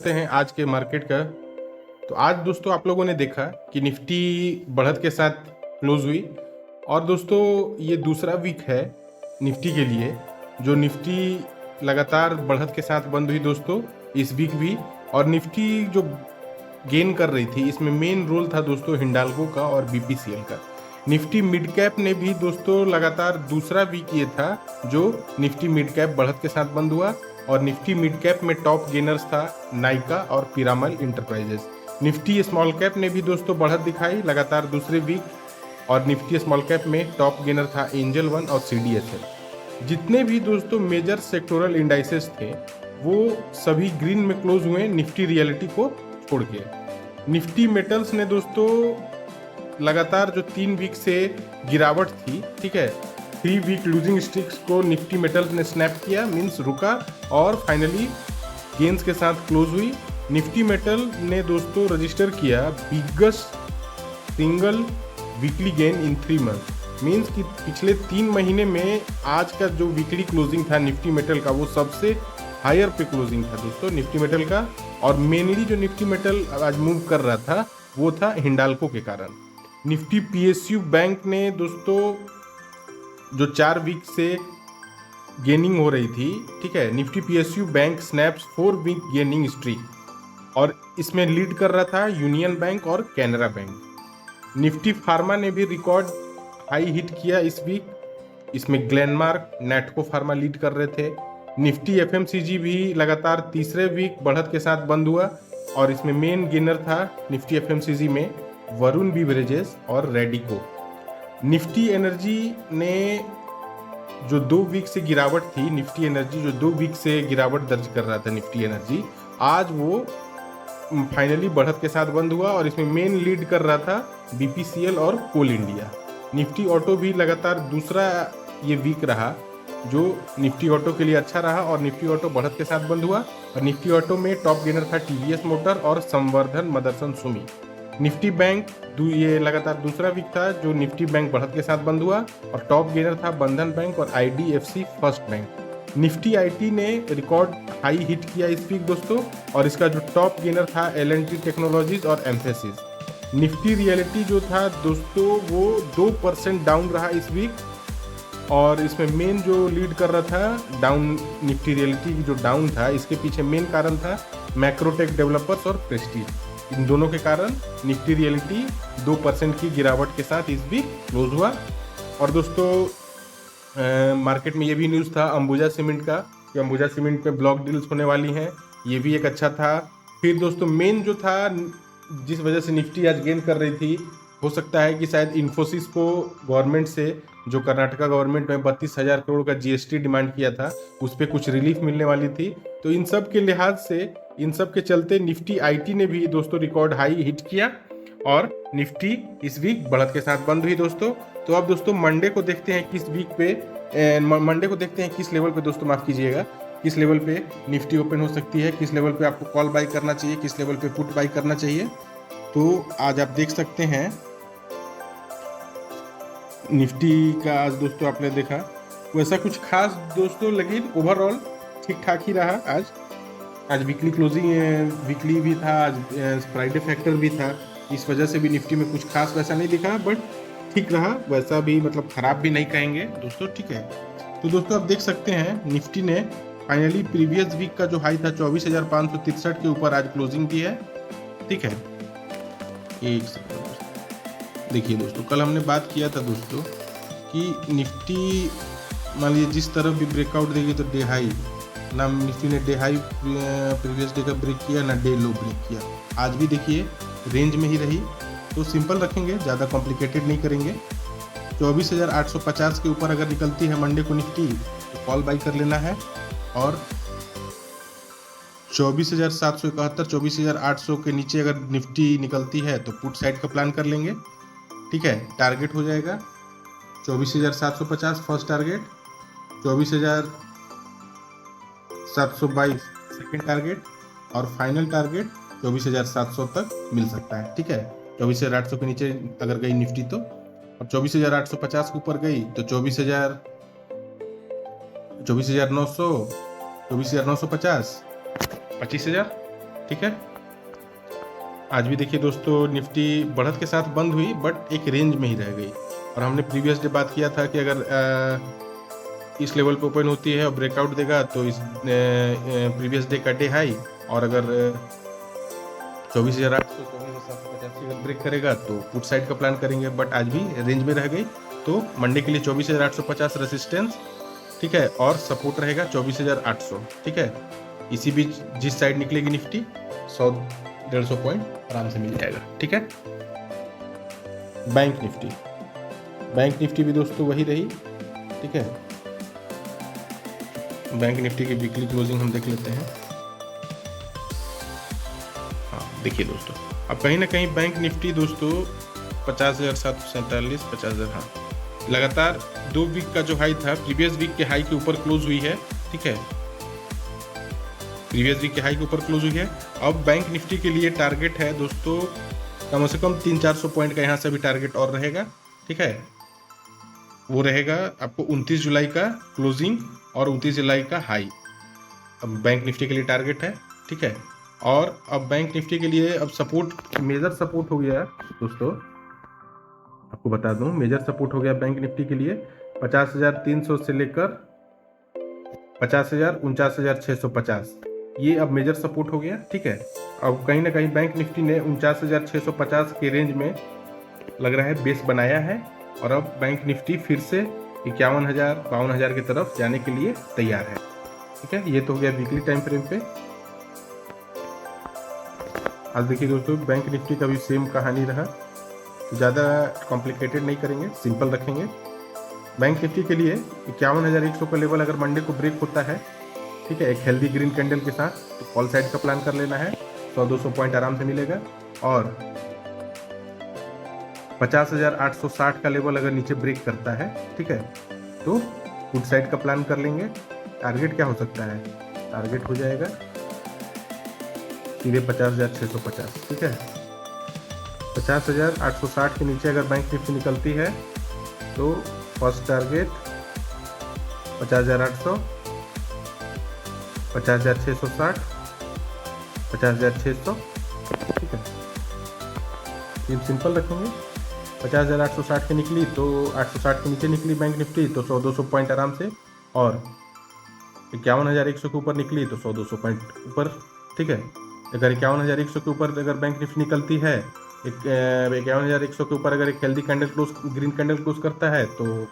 करते हैं आज के मार्केट का। तो आज दोस्तों आप लोगों ने देखा कि निफ्टी बढ़त के साथ क्लोज हुई। और दोस्तों ये दूसरा वीक है निफ्टी के लिए जो निफ्टी लगातार बढ़त के साथ बंद हुई दोस्तों इस वीक भी। और निफ्टी जो गेन कर रही थी इसमें मेन रोल था दोस्तों हिंडाल्को का और बीपीसीएल का। निफ्टी मिड कैप ने भी दोस्तों लगातार दूसरा वीक ये था जो निफ्टी मिड कैप बढ़त के साथ बंद हुआ। और निफ्टी मिड कैप में टॉप गेनर्स था नाइका और Piramal enterprises. Nifty small cap ने भी दोस्तों बढ़त दिखाई लगातार दूसरे वीक। और निफ्टी स्मॉल कैप में टॉप गेनर था एंजल वन और सीडीएसएल। जितने भी दोस्तों मेजर सेक्टोरल इंडाइसेस थे वो सभी ग्रीन में क्लोज हुए निफ्टी रियलिटी को छोड़ के। निफ्टी मेटल्स ने दोस्तों लगातार जो 3 वीक से गिरावट थी, ठीक है, 3 वीक लूजिंग स्ट्रिक्स को निफ्टी मेटल्स ने स्नैप किया, मीन्स रुका और फाइनली गेंस के साथ क्लोज हुई। निफ्टी मेटल ने दोस्तों रजिस्टर किया biggest single weekly gain in 3 month, means कि पिछले 3 महीने में आज का जो वीकली क्लोजिंग था निफ्टी मेटल का वो सबसे हायर पे क्लोजिंग था दोस्तों निफ्टी मेटल का। और मेनली जो निफ्टी मेटल आज मूव कर रहा था वो था हिंडाल्को के कारण। निफ्टी पीएसयू बैंक ने दोस्तों जो 4 वीक से गेनिंग हो रही थी, ठीक है, Nifty PSU bank snaps 4 week gaining streak और इसमें लीड कर रहा था यूनियन बैंक और कैनरा बैंक। निफ्टी फार्मा ने भी रिकॉर्ड हाई हिट किया इस वीक, इसमें ग्लेनमार्क नैटको फार्मा लीड कर रहे थे। निफ्टी एफएमसीजी भी लगातार तीसरे वीक बढ़त के साथ बंद हुआ और इसमें मेन गेनर था निफ्टी एफएमसीजी में वरुण बीवरेजेस और रेडिको। निफ्टी एनर्जी ने जो 2 वीक से गिरावट थी, निफ्टी एनर्जी जो 2 वीक से गिरावट दर्ज कर रहा था निफ्टी एनर्जी, आज वो फाइनली बढ़त के साथ बंद हुआ और इसमें मेन लीड कर रहा था बीपीसीएल और कोल इंडिया। निफ्टी ऑटो भी लगातार दूसरा ये वीक रहा जो निफ्टी ऑटो के लिए अच्छा रहा और निफ्टी ऑटो बढ़त के साथ बंद हुआ। और निफ्टी ऑटो में टॉप गेनर था टीवीएस मोटर और संवर्धन मदरसन सुमी। निफ्टी बैंक ये लगातार दूसरा वीक था जो निफ्टी बैंक बढ़त के साथ बंद हुआ और टॉप गेनर था बंधन बैंक और IDFC first bank. Nifty IT ने रिकॉर्ड हाई हिट किया इस वीक दोस्तों और इसका जो टॉप गेनर था एलएनटी टेक्नोलॉजीज और एम्फेसिस। निफ्टी रियलिटी जो था दोस्तों वो 2% डाउन रहा इस वीक और इसमें मेन जो लीड कर रहा था डाउन निफ्टी रियलिटी की जो डाउन था इसके पीछे मेन कारण था मैक्रोटेक डेवलपर्स और प्रेस्टीज। इन दोनों के कारण निफ्टी रियलिटी 2% की गिरावट के साथ इस वीक क्लोज हुआ। और दोस्तों मार्केट में ये भी न्यूज़ था अंबुजा सीमेंट का कि अंबुजा सीमेंट में ब्लॉक डील्स होने वाली हैं, ये भी एक अच्छा था। फिर दोस्तों मेन जो था जिस वजह से निफ्टी आज गेन कर रही थी, हो सकता है कि शायद इन्फोसिस को गवर्नमेंट से जो कर्नाटका गवर्नमेंट में 32,000 करोड़ का जीएसटी डिमांड किया था उस पर कुछ रिलीफ मिलने वाली थी। तो इन सब के लिहाज से, इन सब के चलते निफ्टी आईटी ने भी दोस्तों रिकॉर्ड हाई हिट किया और निफ्टी इस वीक बढ़त के साथ बंद हुई दोस्तों। तो अब दोस्तों मंडे को देखते हैं किस वीक पे, मंडे को देखते हैं किस लेवल पे दोस्तों, माफ़ कीजिएगा, किस लेवल पे निफ्टी ओपन हो सकती है, किस लेवल पे आपको कॉल बाई करना चाहिए, किस लेवल पे पुट बाई करना चाहिए। तो आज आप देख सकते हैं निफ्टी का आज दोस्तों आपने देखा वैसा कुछ खास दोस्तों, लेकिन ओवरऑल ठीक ठाक ही रहा। आज वीकली क्लोजिंग वीकली भी था, आज फ्राइडे फैक्टर भी था, इस वजह से भी निफ्टी में कुछ खास वैसा नहीं दिखा, बट ठीक रहा, वैसा भी मतलब ख़राब भी नहीं कहेंगे दोस्तों, ठीक है। तो दोस्तों आप देख सकते हैं निफ्टी ने फाइनली प्रीवियस वीक का जो हाई था 24,563 के ऊपर आज क्लोजिंग की है, ठीक है। एक सेकंड देखिए दोस्तों, कल हमने बात किया था दोस्तों कि निफ्टी मान लीजिए जिस तरफ भी ब्रेकआउट देगी तो डे हाई, ना निफ्टी ने डे हाई प्रीवियस डे का ब्रेक किया ना डे लो ब्रेक किया। आज भी देखिए रेंज में ही रही, तो सिंपल रखेंगे, ज़्यादा कॉम्प्लिकेटेड नहीं करेंगे। 24,850 के ऊपर अगर निकलती है मंडे को निफ्टी तो कॉल बाई कर लेना है और 24,771 24,800 के नीचे अगर निफ्टी निकलती है तो पुट साइड का प्लान कर लेंगे, ठीक है। टारगेट हो जाएगा 24,750 फर्स्ट टारगेट, 24,722 सेकेंड टारगेट और फाइनल टारगेट 24,700 तक मिल सकता है, ठीक है। 24,800 के नीचे अगर गई निफ्टी तो, और 24,850 के ऊपर गई तो 24,900 24,950 25,000 ठीक है। आज भी देखिए दोस्तों निफ्टी बढ़त के साथ बंद हुई बट एक रेंज में ही रह गई। और हमने प्रीवियस डे बात किया था कि अगर इस लेवल पे ओपन होती है और ब्रेकआउट देगा तो इस प्रीवियस डे का डे हाई, और अगर 24,800 24,785 अगर ब्रेक करेगा तो पुट साइड का प्लान करेंगे, बट आज भी रेंज में रह गई। तो मंडे के लिए 24,850 रेसिस्टेंस, ठीक है, और सपोर्ट रहेगा 24,800, ठीक है। इसी बीच जिस साइड निकलेगी निफ्टी 100-150 पॉइंट आराम से मिल जाएगा, ठीक है। बैंक निफ्टी भी दोस्तों वही रही, ठीक है। बैंक निफ्टी की वीकली क्लोजिंग हम देख लेते हैं। हाँ देखिए दोस्तों, अब कहीं ना कहीं बैंक निफ्टी दोस्तों 50,747, 50,000, हाँ लगातार 2 वीक का जो हाई था प्रीवियस वीक के हाई के ऊपर क्लोज हुई है, ठीक है। प्रीवियस वीक के हाई के ऊपर क्लोज हुई है। अब बैंक निफ्टी के लिए टारगेट है दोस्तों कम से कम 300-400 पॉइंट का यहाँ से भी टारगेट और रहेगा, ठीक है। वो रहेगा आपको 29 जुलाई का क्लोजिंग और 29 जुलाई का हाई, अब बैंक निफ्टी के लिए टारगेट है, ठीक है। और अब बैंक निफ्टी के लिए अब सपोर्ट, मेजर सपोर्ट हो गया दोस्तों, आपको बता दूं मेजर सपोर्ट हो गया बैंक निफ्टी के लिए 50,300 से लेकर 50,000 49,650, ये अब मेजर सपोर्ट हो गया, ठीक है। अब कहीं ना कहीं बैंक निफ्टी ने 49,650 के रेंज में लग रहा है बेस बनाया है, और अब बैंक निफ्टी फिर से 51,000 52,000 की तरफ जाने के लिए तैयार है, ठीक है। ये तो हो गया वीकली टाइम फ्रेम पे। आज देखिए दोस्तों बैंक निफ्टी का भी सेम कहानी रहा, ज़्यादा कॉम्प्लिकेटेड नहीं करेंगे, सिंपल रखेंगे। बैंक निफ्टी के लिए 51,100 का लेवल अगर मंडे को ब्रेक होता है, ठीक है, एक हेल्दी ग्रीन कैंडल के साथ, तो कॉल साइड का प्लान कर लेना है, 100-200 पॉइंट आराम से मिलेगा। और 50,860 का लेवल अगर नीचे ब्रेक करता है, ठीक है, तो पुट साइड का प्लान कर लेंगे। टारगेट क्या हो सकता है, टारगेट हो जाएगा सीधे 50,650, ठीक है। 50,860 के नीचे अगर बैंक निफ्टी निकलती है तो फर्स्ट टारगेट 50,800, 50,660, 50,600, ठीक है। ये सिंपल रखेंगे। 50,860 के निकली तो 860 के नीचे निकली बैंक निफ्टी तो 100-200 पॉइंट आराम से, और 51,100 के ऊपर निकली तो 100-200 पॉइंट ऊपर, ठीक है। अगर 51,100 के ऊपर अगर बैंक निफ्टी निकलती है, 51,100 के ऊपर अगर एक healthy candle close, green candle close करता है तो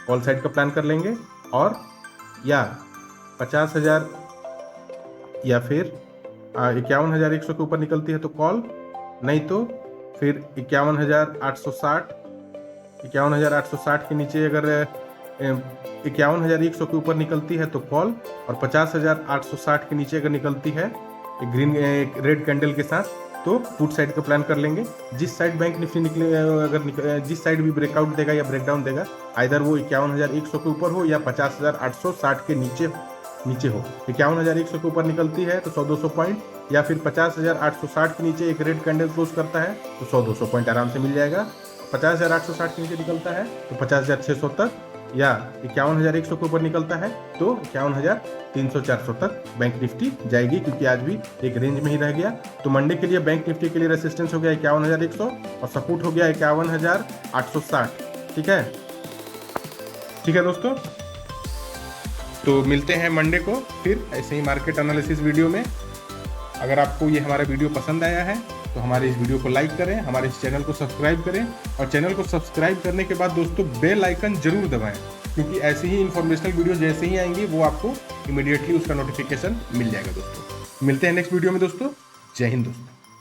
कॉल साइड का प्लान कर लेंगे, और या 50,000 या फिर 51,100 के ऊपर निकलती है तो कॉल, नहीं तो फिर 51,860 के नीचे अगर 51,100 के ऊपर निकलती है तो कॉल, और 50,860 के नीचे अगर निकलती है एक ग्रीन एक रेड कैंडल के साथ तो पुट साइड का प्लान कर लेंगे। जिस साइड बैंक निफ्टी निकले, अगर जिस साइड भी ब्रेकआउट देगा या ब्रेकडाउन देगा, आइदर वो 51,100 के ऊपर हो या 50,860 के नीचे हो। 51,100 के ऊपर निकलती है तो 100-200 पॉइंट, या फिर 50,860 के नीचे एक रेड कैंडल क्लोज करता है तो 100-200 पॉइंट आराम से मिल जाएगा। 50,860 के नीचे निकलता है तो 50,600 तक, या 51,100 के ऊपर निकलता है तो 51,300-400 तक बैंक निफ्टी जाएगी, क्योंकि आज भी एक रेंज में ही रह गया। तो मंडे के लिए बैंक निफ्टी के लिए रेसिस्टेंस हो गया 51,100 और सपोर्ट हो गया 51,860, ठीक है। ठीक है दोस्तों, तो मिलते हैं मंडे को फिर ऐसे ही मार्केट एनालिसिस वीडियो में। अगर आपको ये हमारा वीडियो पसंद आया है तो हमारे इस वीडियो को लाइक करें, हमारे इस चैनल को सब्सक्राइब करें, और चैनल को सब्सक्राइब करने के बाद दोस्तों बेल आइकन जरूर दबाएं, क्योंकि ऐसे ही इन्फॉर्मेशनल वीडियो जैसे ही आएंगी वो आपको इमीडिएटली उसका नोटिफिकेशन मिल जाएगा दोस्तों। मिलते हैं नेक्स्ट वीडियो में दोस्तों। जय हिंद दोस्तों।